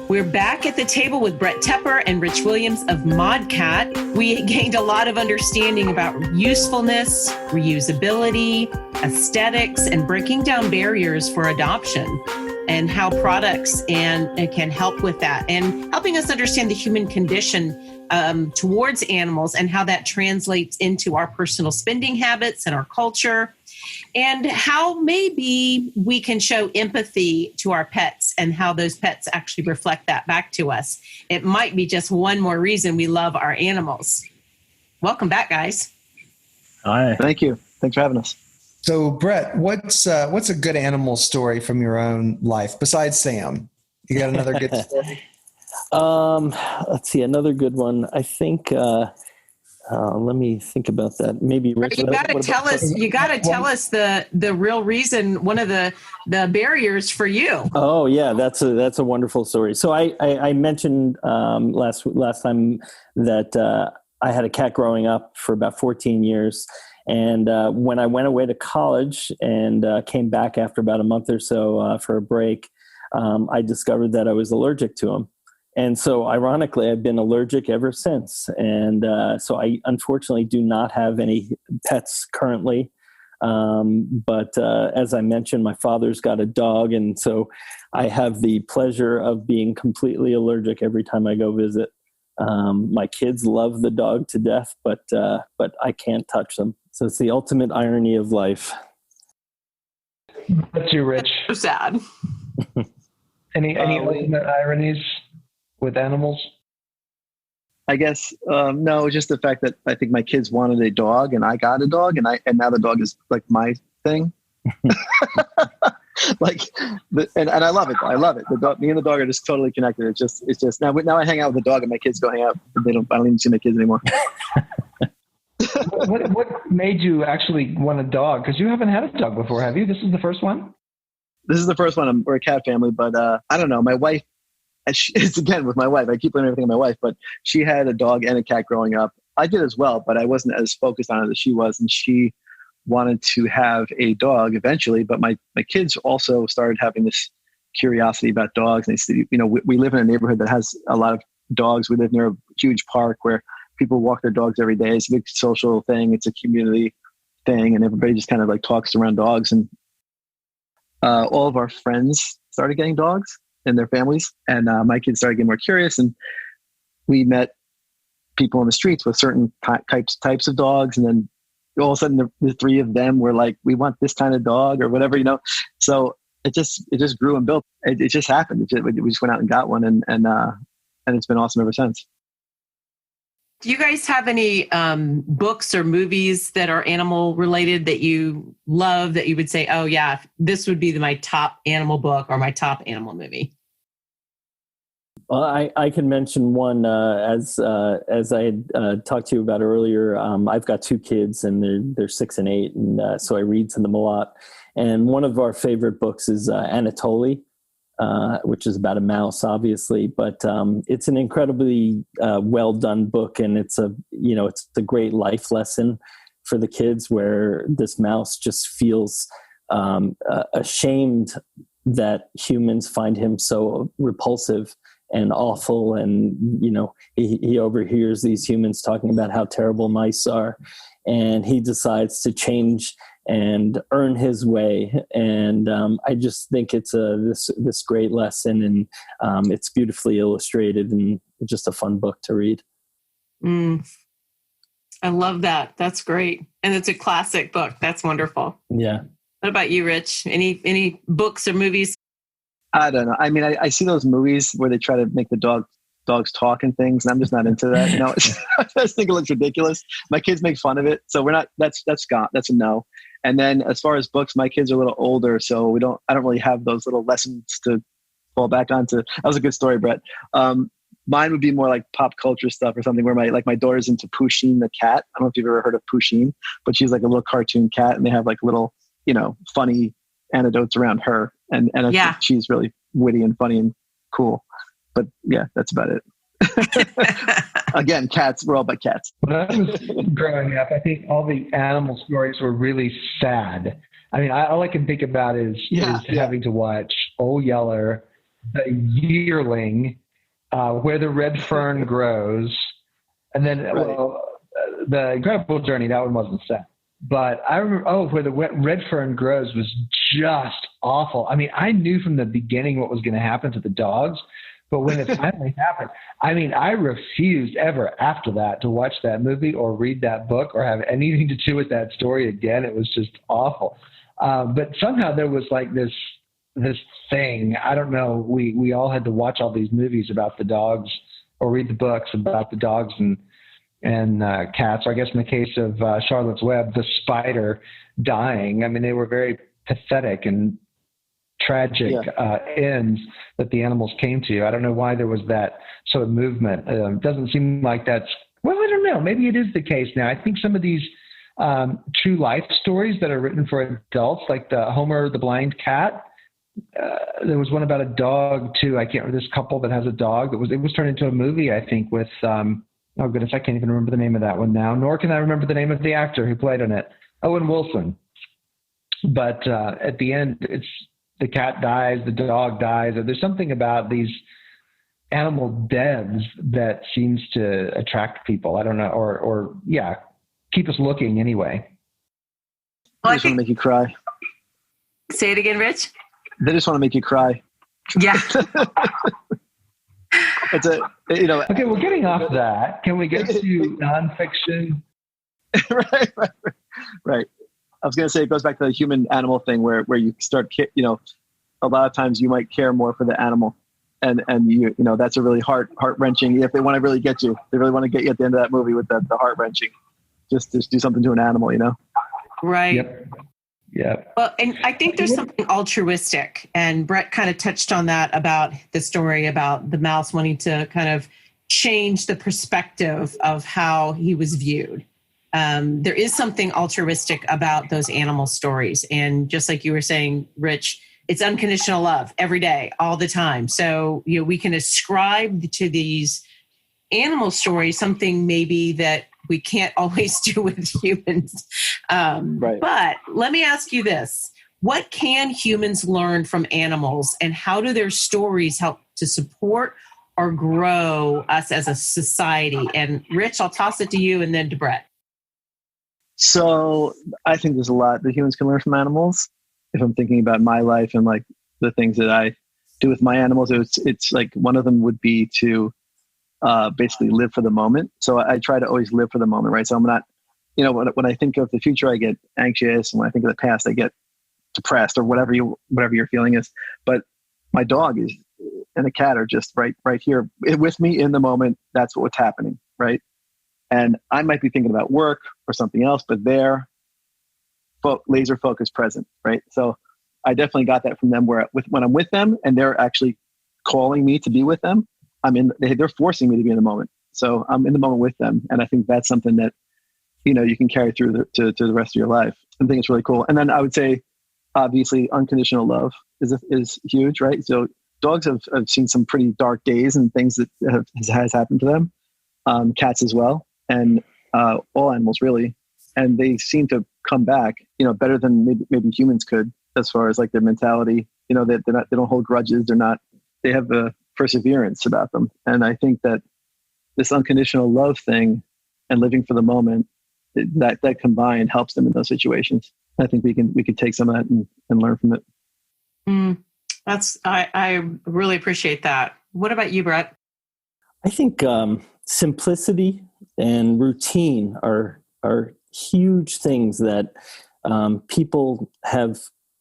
We're back at the table with Brett Teper and Rich Williams of ModKat. We gained a lot of understanding about usefulness, reusability, aesthetics, and breaking down barriers for adoption, and how products can help with that, and helping us understand the human condition towards animals and how that translates into our personal spending habits and our culture, and how maybe we can show empathy to our pets and how those pets actually reflect that back to us. It might be just one more reason we love our animals. Welcome back, guys. Hi. Thank you. Thanks for having us. So, Brett, what's a good animal story from your own life besides Sam? You got another good story? Let's see, another good one. I think. Let me think about that. Maybe Rich, you got to tell us. You got to tell us the real reason. One of the barriers for you. Oh yeah, that's a wonderful story. So I mentioned last time that I had a cat growing up for about 14 years. And when I went away to college and came back after about a month or so for a break, I discovered that I was allergic to him. And so ironically, I've been allergic ever since. And so I unfortunately do not have any pets currently. But as I mentioned, my father's got a dog. And so I have the pleasure of being completely allergic every time I go visit. My kids love the dog to death, but I can't touch them. So it's the ultimate irony of life. That's you, Rich. So sad. Any ultimate ironies with animals? I guess no, just the fact that I think my kids wanted a dog and I got a dog, and now the dog is like my thing. And I love it. I love it. The dog, me and the dog are just totally connected. It's just now I hang out with the dog and my kids go hang out. I don't even see my kids anymore. What made you actually want a dog? Because you haven't had a dog before, have you? This is the first one? This is the first one. We're a cat family, but I don't know. My wife, it's again with my wife. I keep learning everything with my wife, but she had a dog and a cat growing up. I did as well, but I wasn't as focused on it as she was. And she wanted to have a dog eventually, but my kids also started having this curiosity about dogs. And they, we live in a neighborhood that has a lot of dogs. We live near a huge park where people walk their dogs every day. It's a big social thing. It's a community thing. And everybody just kind of like talks around dogs. And all of our friends started getting dogs and their families. And my kids started getting more curious. And we met people on the streets with certain types of dogs. And then all of a sudden the three of them were like, we want this kind of dog or whatever, So it just grew and built. It just happened. We just went out and got one. And it's been awesome ever since. Do you guys have any books or movies that are animal related that you love, that you would say, oh yeah, this would be my top animal book or my top animal movie? Well, I can mention one as I had talked to you about earlier. I've got two kids and they're 6 and 8, and so I read to them a lot. And one of our favorite books is Anatoly, which is about a mouse, obviously, but it's an incredibly well done book, and it's a great life lesson for the kids, where this mouse just feels ashamed that humans find him so repulsive and awful, and he overhears these humans talking about how terrible mice are, and he decides to change and earn his way. And I just think it's this great lesson, and it's beautifully illustrated and just a fun book to read. I love that. That's great. And it's a classic book. That's wonderful. Yeah. What about you, Rich? Any books or movies? I don't know. I mean, I see those movies where they try to make the dogs talk and things, and I'm just not into that. I just think it looks ridiculous. My kids make fun of it, so we're not. That's Scott. That's a no. And then as far as books, my kids are a little older, so I don't really have those little lessons to fall back onto. That was a good story, Brett. Mine would be more like pop culture stuff or something, where my daughter's into Pusheen the cat. I don't know if you've ever heard of Pusheen, but she's like a little cartoon cat, and they have like little, funny anecdotes around her. And I think she's really witty and funny and cool. But yeah, that's about it. Again, cats, we're all about cats. When I was growing up, I think all the animal stories were really sad. I mean, all I can think about is having to watch Old Yeller the yearling, where the red fern grows, and then the Incredible Journey. That one wasn't set, but I remember. Where the red fern grows was just awful. I mean, I knew from the beginning what was going to happen to the dogs, but when it finally happened, I mean, I refused ever after that to watch that movie or read that book or have anything to do with that story again. It was just awful. But somehow there was like this thing. I don't know. We all had to watch all these movies about the dogs or read the books about the dogs and cats. Or I guess in the case of Charlotte's Web, the spider dying. I mean, they were very pathetic and tragic ends that the animals came to. I don't know why there was that sort of movement. It doesn't seem like that's, well, I don't know. Maybe it is the case now. I think some of these true life stories that are written for adults, like the Homer the Blind Cat, there was one about a dog too. I can't remember, this couple that has a dog. It was turned into a movie, I think, with, oh goodness, I can't even remember the name of that one now, nor can I remember the name of the actor who played in it. Owen Wilson. But at the end, it's the cat dies, the dog dies. There's something about these animal deaths that seems to attract people. I don't know, or keep us looking anyway. They just want to make you cry. Say it again, Rich. They just want to make you cry. Yeah. It's a, you know. Okay, well, getting off that, can we get to nonfiction? Right. I was going to say, it goes back to the human animal thing where you start, you know, a lot of times you might care more for the animal, and you know, that's a really heart wrenching. If they want to really get you, they really want to get you at the end of that movie with the heart wrenching. Just do something to an animal, you know? Right. Yep. Yeah. Well, and I think there's something altruistic, and Brett kind of touched on that about the story about the mouse wanting to kind of change the perspective of how he was viewed. There is something altruistic about those animal stories. And just like you were saying, Rich, it's unconditional love every day, all the time. So, you know, we can ascribe to these animal stories something maybe that we can't always do with humans. Right. But let me ask you this. What can humans learn from animals, and how do their stories help to support or grow us as a society? And Rich, I'll toss it to you and then to Brett. So I think there's a lot that humans can learn from animals. If I'm thinking about my life and like the things that I do with my animals, it's like one of them would be to basically live for the moment. So I try to always live for the moment, right? So I'm not, you know, when I think of the future, I get anxious, and when I think of the past, I get depressed, or whatever your feeling is. But my dog and a cat are just right here with me in the moment. That's what's happening, right? And I might be thinking about work or something else, but they're laser focused present, right? So I definitely got that from them, when I'm with them and they're actually calling me to be with them, they're forcing me to be in the moment. So I'm in the moment with them. And I think that's something that, you know, you can carry through to the rest of your life. I think it's really cool. And then I would say, obviously, unconditional love is huge, right? So dogs have seen some pretty dark days and things that has happened to them. Cats as well. And all animals really, and they seem to come back, you know, better than maybe humans could, as far as like their mentality. You know, they don't hold grudges. They have a perseverance about them. And I think that this unconditional love thing and living for the moment, that combined helps them in those situations. I think we could take some of that and learn from it. I really appreciate that. What about you, Brett? I think simplicity and routine are huge things that people have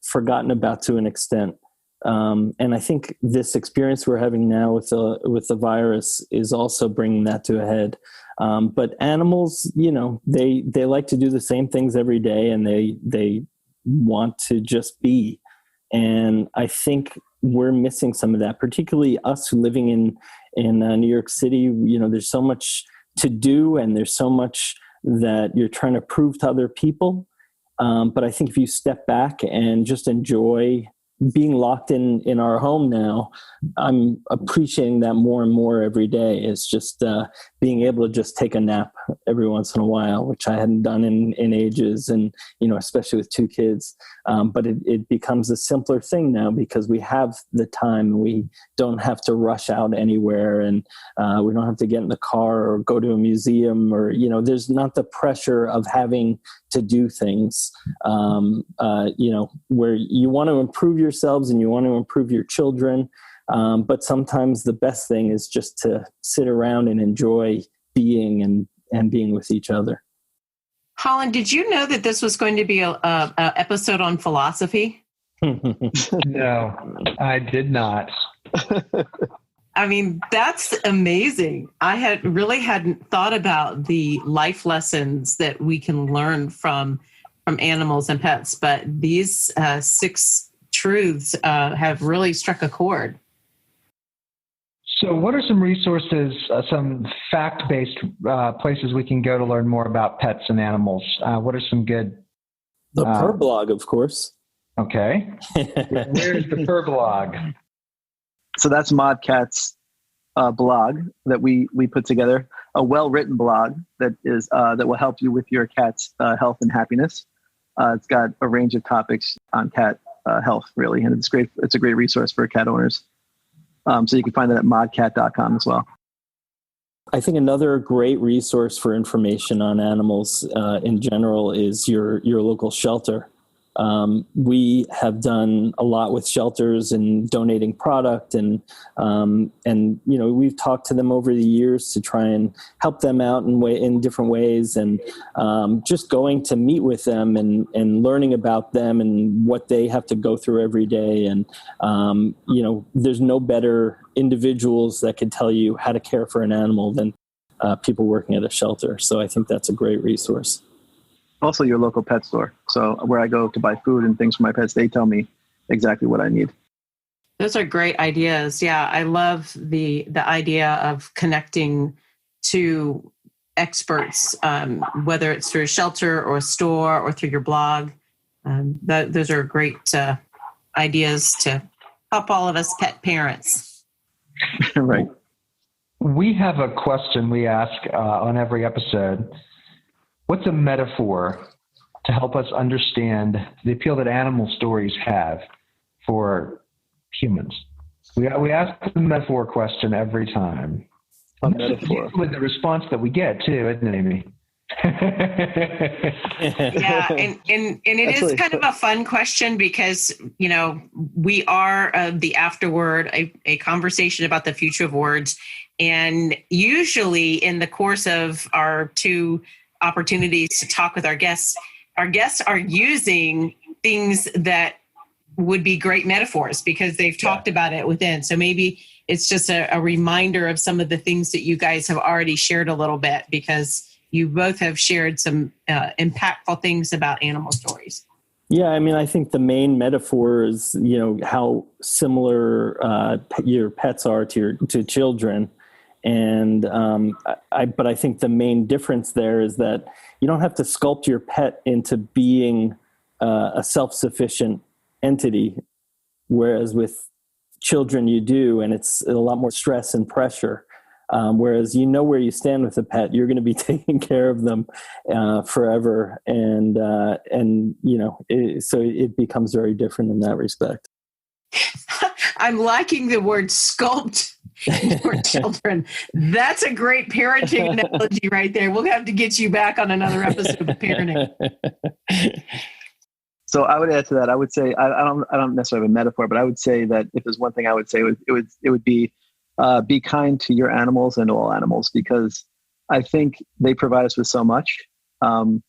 forgotten about to an extent. And I think this experience we're having now with the virus is also bringing that to a head. But animals, you know, they like to do the same things every day, and they want to just be. And I think we're missing some of that, particularly us living in New York City. You know, there's so much to do, and there's so much that you're trying to prove to other people. But I think if you step back and just enjoy being locked in our home now, I'm appreciating that more and more every day. It's just being able to just take a nap every once in a while, which I hadn't done in ages, and especially with two kids. But it becomes a simpler thing now because we have the time. We don't have to rush out anywhere, and we don't have to get in the car or go to a museum, or there's not the pressure of having to do things. Where you want to improve yourselves and you want to improve your children. But sometimes the best thing is just to sit around and enjoy being and being with each other. Holland, did you know that this was going to be a episode on philosophy? No, I did not. I mean, that's amazing. I hadn't thought about the life lessons that we can learn from animals and pets, but these 6 truths have really struck a chord. So what are some resources, some fact-based places we can go to learn more about pets and animals? What are some good? The Teper blog, of course. Okay. Where's the Teper blog? So that's ModKat's blog that we put together, a well-written blog that will help you with your cat's health and happiness. It's got a range of topics on cat health, really, and it's great. It's a great resource for cat owners. So you can find that at modkat.com as well. I think another great resource for information on animals in general is your local shelter. We have done a lot with shelters and donating product, and we've talked to them over the years to try and help them out in different ways, and just going to meet with them and learning about them and what they have to go through every day. And there's no better individuals that can tell you how to care for an animal than people working at a shelter. So I think that's a great resource. Also your local pet store. So where I go to buy food and things for my pets, they tell me exactly what I need. Those are great ideas. Yeah, I love the idea of connecting to experts, whether it's through a shelter or a store or through your blog. Those are great ideas to help all of us pet parents. Right. We have a question we ask on every episode. What's a metaphor to help us understand the appeal that animal stories have for humans? We ask the metaphor question every time. A metaphor. With the response that we get too, isn't it, Amy? Yeah, and it is kind of a fun question because, we are the Afterword, a conversation about the future of words. And usually in the course of our 2 opportunities to talk with our guests are using things that would be great metaphors because they've talked about it within. So maybe it's just a reminder of some of the things that you guys have already shared a little bit, because you both have shared some impactful things about animal stories. Yeah, I mean, I think the main metaphor is, how similar your pets are to children. And but I think the main difference there is that you don't have to sculpt your pet into being a self-sufficient entity, whereas with children you do, and it's a lot more stress and pressure. Whereas where you stand with a pet, you're going to be taking care of them forever, so it becomes very different in that respect. I'm liking the word sculpt for children. That's a great parenting analogy right there. We'll have to get you back on another episode of parenting. So I would add to that. I would say I don't necessarily have a metaphor, but I would say that if there's one thing I would say, it would be kind to your animals and all animals, because I think they provide us with so much, and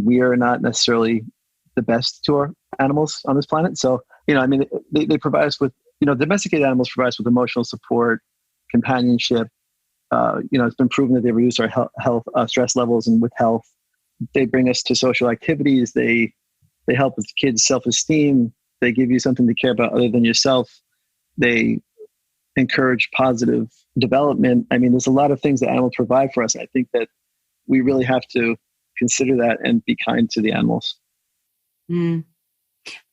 we are not necessarily the best to our animals on this planet. So they provide us with domesticated animals provide us with emotional support, companionship. It's been proven that they reduce our health stress levels, and with health, they bring us to social activities. They help with kids' self-esteem. They give you something to care about other than yourself. They encourage positive development. I mean, there's a lot of things that animals provide for us. I think that we really have to consider that and be kind to the animals.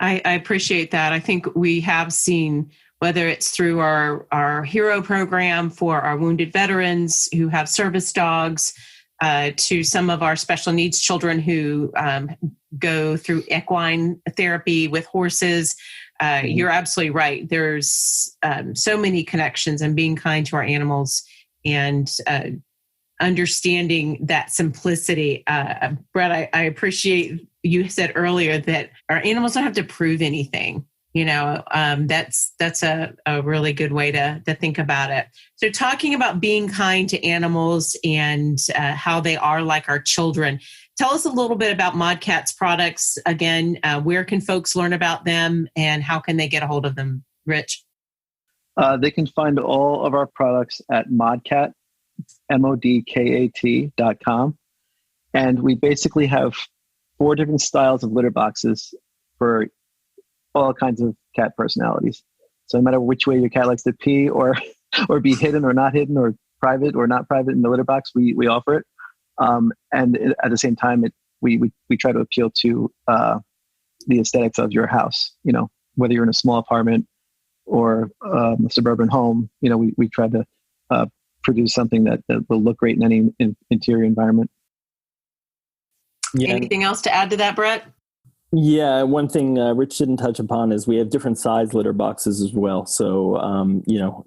I appreciate that. I think we have seen whether it's through our hero program for our wounded veterans who have service dogs, to some of our special needs children who go through equine therapy with horses. You're absolutely right. There's so many connections, and being kind to our animals and understanding that simplicity. Brett, I appreciate you said earlier that our animals don't have to prove anything. That's a really good way to think about it. So talking about being kind to animals and how they are like our children, tell us a little bit about ModKat's products. Again, where can folks learn about them and how can they get a hold of them, Rich? They can find all of our products at ModKat, ModKat.com. And we basically have 4 different styles of litter boxes for all kinds of cat personalities. So no matter which way your cat likes to pee or be hidden or not hidden or private or not private in the litter box, we offer it. And at the same time, we try to appeal to the aesthetics of your house. Whether you're in a small apartment or a suburban home, we try to produce something that will look great in any interior environment. Yeah. Anything else to add to that, Brett? Yeah, one thing Rich didn't touch upon is we have different size litter boxes as well. So,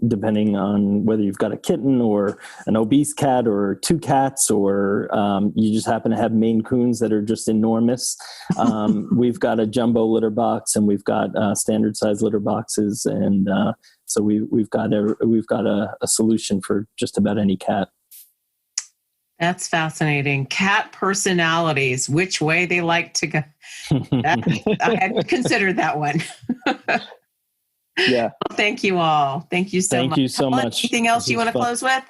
depending on whether you've got a kitten or an obese cat or 2 cats, or you just happen to have Maine Coons that are just enormous, we've got a jumbo litter box, and we've got standard size litter boxes, and so we've got a solution for just about any cat. That's fascinating. Cat personalities, which way they like to go. I had considered that one. Yeah. Well, thank you all. Thank you so much. Thank you so much. Anything else you want to close with?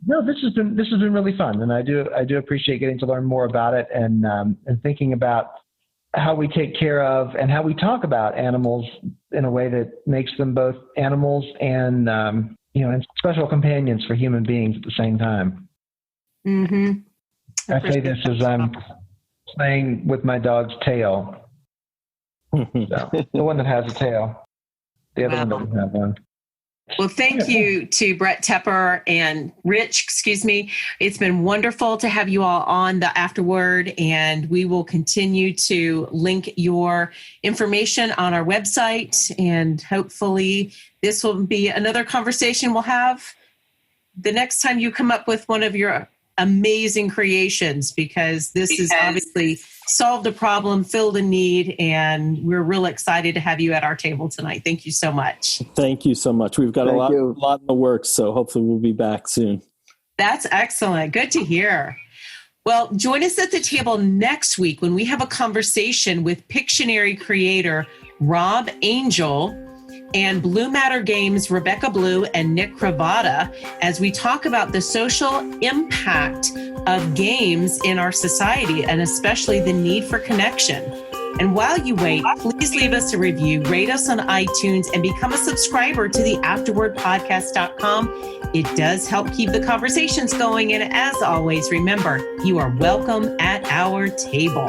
No, this has been really fun, and I do appreciate getting to learn more about it and thinking about how we take care of and how we talk about animals in a way that makes them both animals and and special companions for human beings at the same time. Mm-hmm. I say this as I'm playing with my dog's tail. So, the one that has a tail. The other one doesn't have one. Well, thank you to Brett Teper and Rich, It's been wonderful to have you all on the Afterword, and we will continue to link your information on our website, and hopefully this will be another conversation we'll have the next time you come up with one of your amazing creations, because this has obviously solved a problem, filled a need, and we're real excited to have you at our table tonight. Thank you so much. Thank you so much. We've got a lot in the works, so hopefully we'll be back soon. That's excellent. Good to hear. Well, join us at the table next week when we have a conversation with Pictionary creator Rob Angel and Blue Matter Games' Rebecca Blue and Nick Cravata as we talk about the social impact of games in our society, and especially the need for connection. And while you wait, please leave us a review, rate us on iTunes, and become a subscriber to the AfterwordPodcast.com. It does help keep the conversations going. And as always, remember, you are welcome at our table.